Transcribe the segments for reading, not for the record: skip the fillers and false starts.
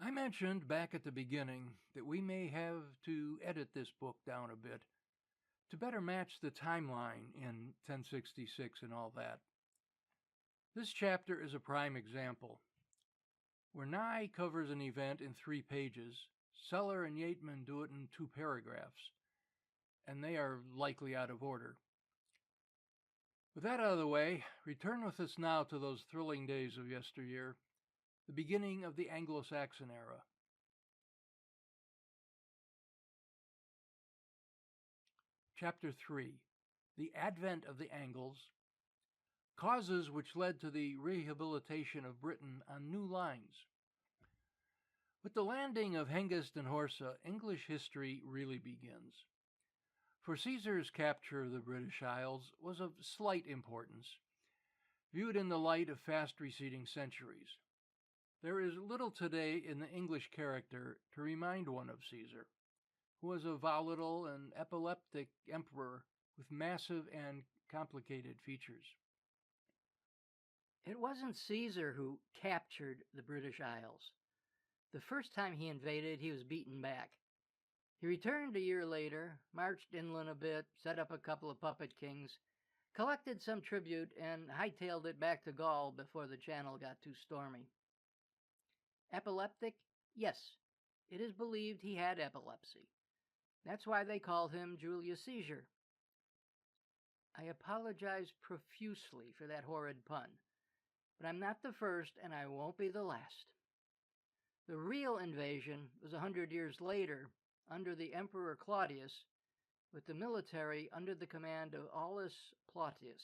I mentioned back at the beginning that we may have to edit this book down a bit to better match the timeline in 1066 and all that. This chapter is a prime example, where Nye covers an event in 3 pages, Seller and Yateman do it in 2 paragraphs, and they are likely out of order. With that out of the way, return with us now to those thrilling days of yesteryear, the beginning of the Anglo-Saxon era. Chapter 3, The Advent of the Angles, Causes which led to the rehabilitation of Britain on new lines. With the landing of Hengist and Horsa, English history really begins. For Caesar's capture of the British Isles was of slight importance, viewed in the light of fast receding centuries. There is little today in the English character to remind one of Caesar, who was a volatile and epileptic emperor with massive and complicated features. It wasn't Caesar who captured the British Isles. The first time he invaded, he was beaten back. He returned a year later, marched inland a bit, set up a couple of puppet kings, collected some tribute, and hightailed it back to Gaul before the Channel got too stormy. Epileptic? Yes, it is believed he had epilepsy. That's why they called him Julius Caesar. I apologize profusely for that horrid pun, but I'm not the first and I won't be the last. The real invasion was 100 years later, under the Emperor Claudius, with the military under the command of Aulus Plautius.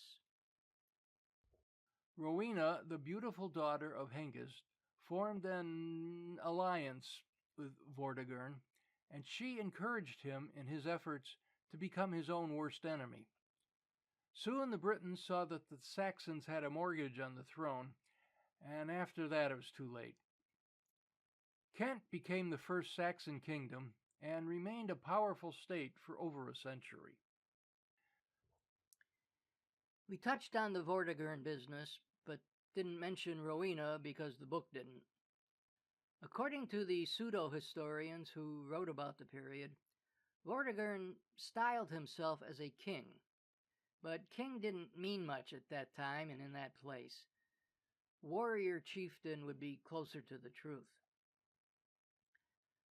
Rowena, the beautiful daughter of Hengist, formed an alliance with Vortigern, and she encouraged him in his efforts to become his own worst enemy. Soon the Britons saw that the Saxons had a mortgage on the throne, and after that it was too late. Kent became the first Saxon kingdom and remained a powerful state for over a century. We touched on the Vortigern business, but didn't mention Rowena because the book didn't. According to the pseudo-historians who wrote about the period, Vortigern styled himself as a king, but king didn't mean much at that time and in that place. Warrior chieftain would be closer to the truth.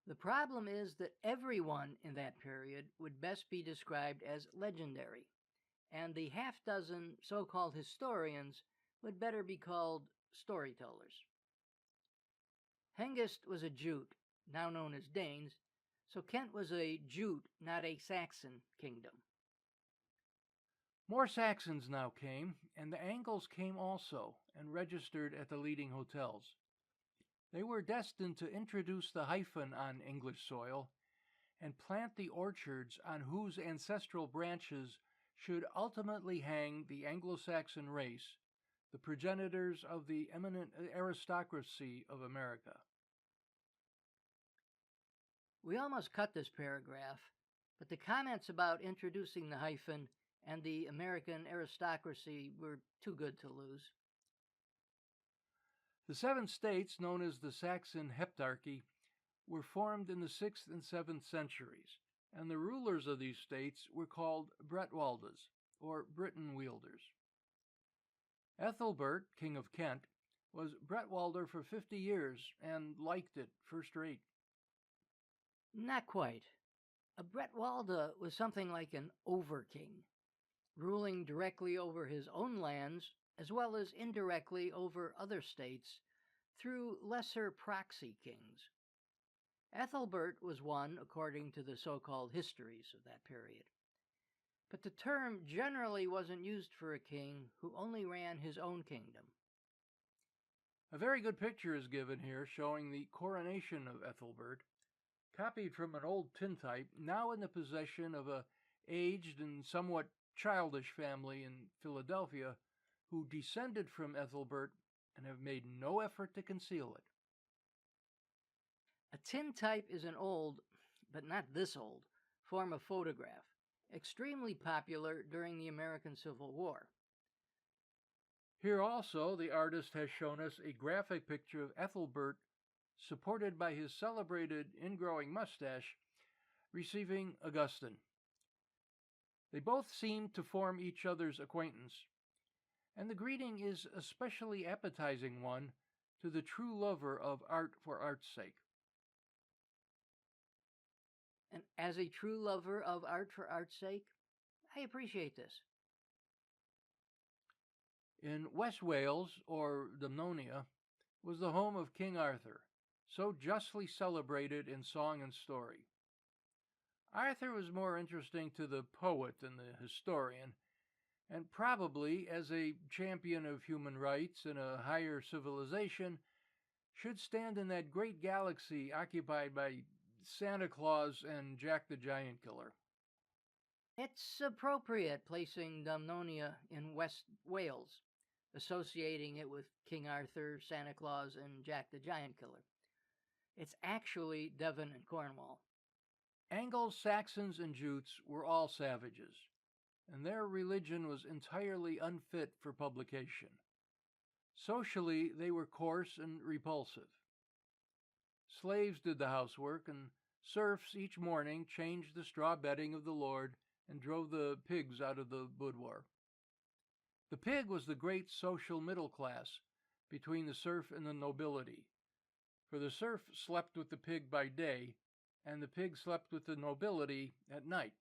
The problem is that everyone in that period would best be described as legendary, and the half-dozen so-called historians would better be called storytellers. Hengist was a Jute, now known as Danes, so Kent was a Jute, not a Saxon kingdom. More Saxons now came, and the Angles came also and registered at the leading hotels. They were destined to introduce the hyphen on English soil and plant the orchards on whose ancestral branches should ultimately hang the Anglo-Saxon race, the progenitors of the eminent aristocracy of America. We almost cut this paragraph, but the comments about introducing the hyphen and the American aristocracy were too good to lose. The 7 states, known as the Saxon Heptarchy, were formed in the 6th and 7th centuries, and the rulers of these states were called Bretwaldas, or Britain wielders. Ethelbert, King of Kent, was Bretwalder for 50 years and liked it first rate. Not quite. A Bretwalda was something like an overking, ruling directly over his own lands as well as indirectly over other states through lesser proxy kings. Ethelbert was one according to the so-called histories of that period. But the term generally wasn't used for a king who only ran his own kingdom. A very good picture is given here showing the coronation of Ethelbert, copied from an old tintype now in the possession of an aged and somewhat childish family in Philadelphia who descended from Ethelbert and have made no effort to conceal it. A tintype is an old, but not this old, form of photograph, extremely popular during the American Civil War. Here also the artist has shown us a graphic picture of Ethelbert supported by his celebrated ingrowing mustache, receiving Augustine. They both seem to form each other's acquaintance, and the greeting is a especially appetizing one to the true lover of art for art's sake. And as a true lover of art for art's sake, I appreciate this. In West Wales, or Dumnonia, was the home of King Arthur, so justly celebrated in song and story. Arthur was more interesting to the poet than the historian, and probably, as a champion of human rights in a higher civilization, should stand in that great galaxy occupied by Santa Claus and Jack the Giant Killer. It's appropriate placing Dumnonia in West Wales, associating it with King Arthur, Santa Claus, and Jack the Giant Killer. It's actually Devon and Cornwall. Angles, Saxons, and Jutes were all savages, and their religion was entirely unfit for publication. Socially, they were coarse and repulsive. Slaves did the housework, and serfs each morning changed the straw bedding of the lord and drove the pigs out of the boudoir. The pig was the great social middle class between the serf and the nobility, for the serf slept with the pig by day, and the pig slept with the nobility at night.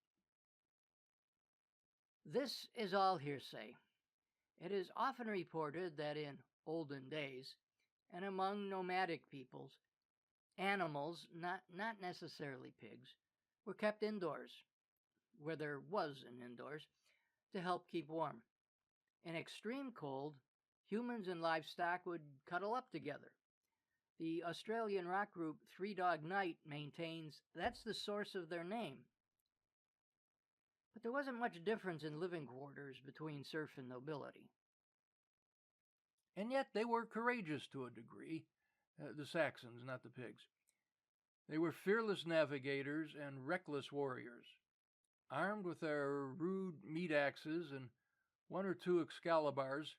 This is all hearsay. It is often reported that in olden days, and among nomadic peoples, animals, not necessarily pigs, were kept indoors, where there was an indoors, to help keep warm. In extreme cold, humans and livestock would cuddle up together. The Australian rock group Three Dog Night maintains that's the source of their name. But there wasn't much difference in living quarters between serf and nobility. And yet they were courageous to a degree, the Saxons, not the pigs. They were fearless navigators and reckless warriors. Armed with their rude meat axes and one or two Excaliburs,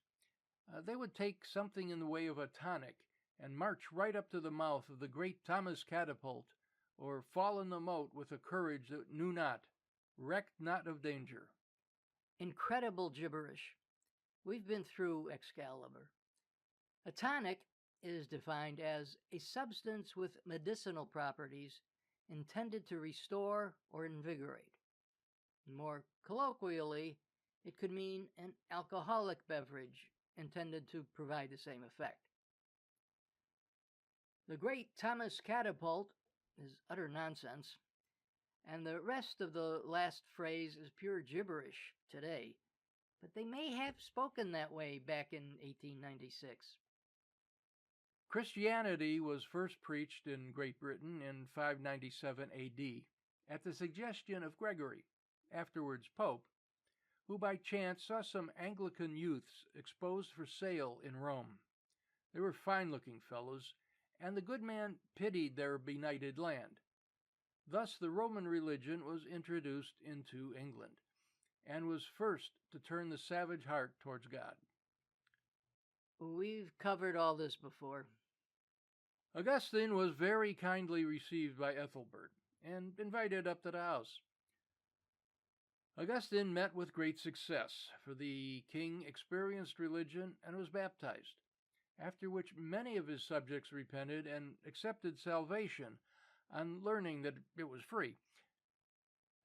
they would take something in the way of a tonic and march right up to the mouth of the great Thomas Catapult, or fall in the moat with a courage that knew not, recked not of danger. Incredible gibberish. We've been through Excalibur. A tonic is defined as a substance with medicinal properties intended to restore or invigorate. More colloquially, it could mean an alcoholic beverage intended to provide the same effect. The great Thomas Catapult is utter nonsense, and the rest of the last phrase is pure gibberish today, but they may have spoken that way back in 1896. Christianity was first preached in Great Britain in 597 AD at the suggestion of Gregory, afterwards Pope, who by chance saw some Anglican youths exposed for sale in Rome. They were fine-looking fellows, and the good man pitied their benighted land. Thus the Roman religion was introduced into England, and was first to turn the savage heart towards God. We've covered all this before. Augustine was very kindly received by Ethelbert, and invited up to the house. Augustine met with great success, for the king experienced religion and was baptized, after which many of his subjects repented and accepted salvation on learning that it was free.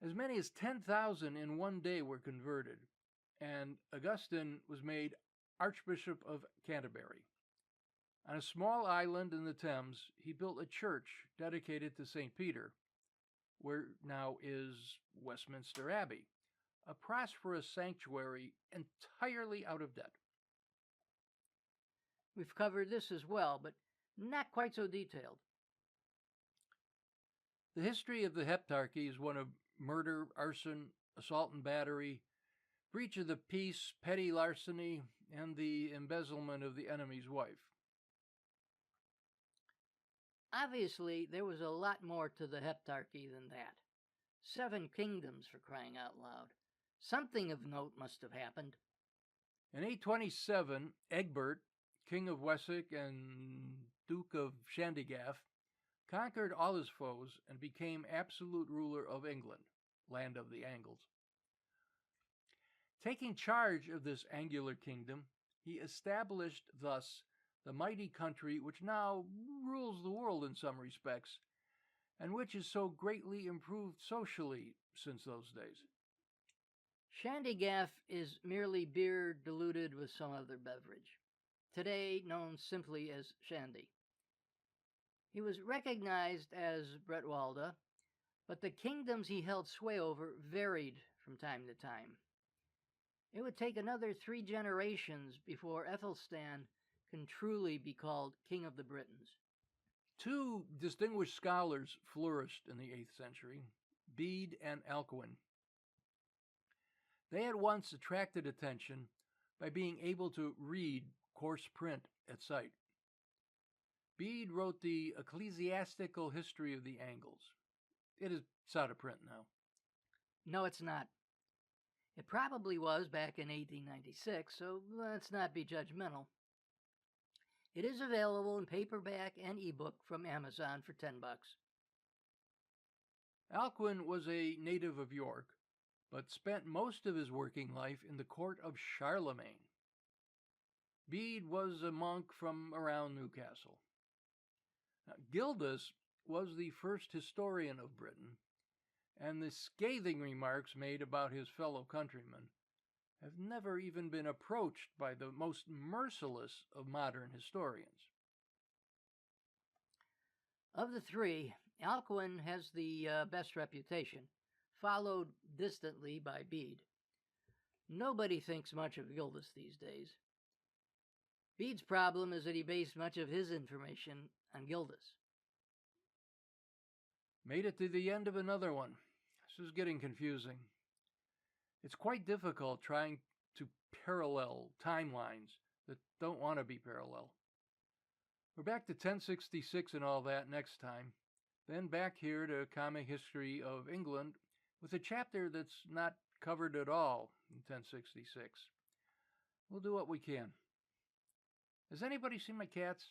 As many as 10,000 in one day were converted, and Augustine was made Archbishop of Canterbury. On a small island in the Thames, he built a church dedicated to St. Peter, where now is Westminster Abbey, a prosperous sanctuary entirely out of debt. We've covered this as well, but not quite so detailed. The history of the Heptarchy is one of murder, arson, assault and battery, breach of the peace, petty larceny, and the embezzlement of the enemy's wife. Obviously, there was a lot more to the Heptarchy than that. 7 kingdoms, for crying out loud. Something of note must have happened. In 827, Egbert, King of Wessex and Duke of Shandygaff, conquered all his foes and became absolute ruler of England, land of the Angles. Taking charge of this angular kingdom, he established thus the mighty country which now rules the world in some respects, and which is so greatly improved socially since those days. Shandygaff is merely beer diluted with some other beverage, today known simply as shandy. He was recognized as Bretwalda, but the kingdoms he held sway over varied from time to time. It would take another 3 generations before Ethelstan can truly be called King of the Britons. 2 distinguished scholars flourished in the 8th century, Bede and Alcuin. They at once attracted attention by being able to read coarse print at sight. Bede wrote the Ecclesiastical History of the Angles. It's out of print now. No, it's not. It probably was back in 1896, so let's not be judgmental. It is available in paperback and ebook from Amazon for $10. Alcuin was a native of York, but spent most of his working life in the court of Charlemagne. Bede was a monk from around Newcastle. Now, Gildas was the first historian of Britain, and the scathing remarks made about his fellow countrymen have never even been approached by the most merciless of modern historians. Of the 3, Alcuin has the best reputation, followed distantly by Bede. Nobody thinks much of Gildas these days. Bede's problem is that he based much of his information on Gildas. Made it to the end of another one. This is getting confusing. It's quite difficult trying to parallel timelines that don't want to be parallel. We're back to 1066 and all that next time. Then back here to Comic History of England with a chapter that's not covered at all in 1066. We'll do what we can. Has anybody seen my cats?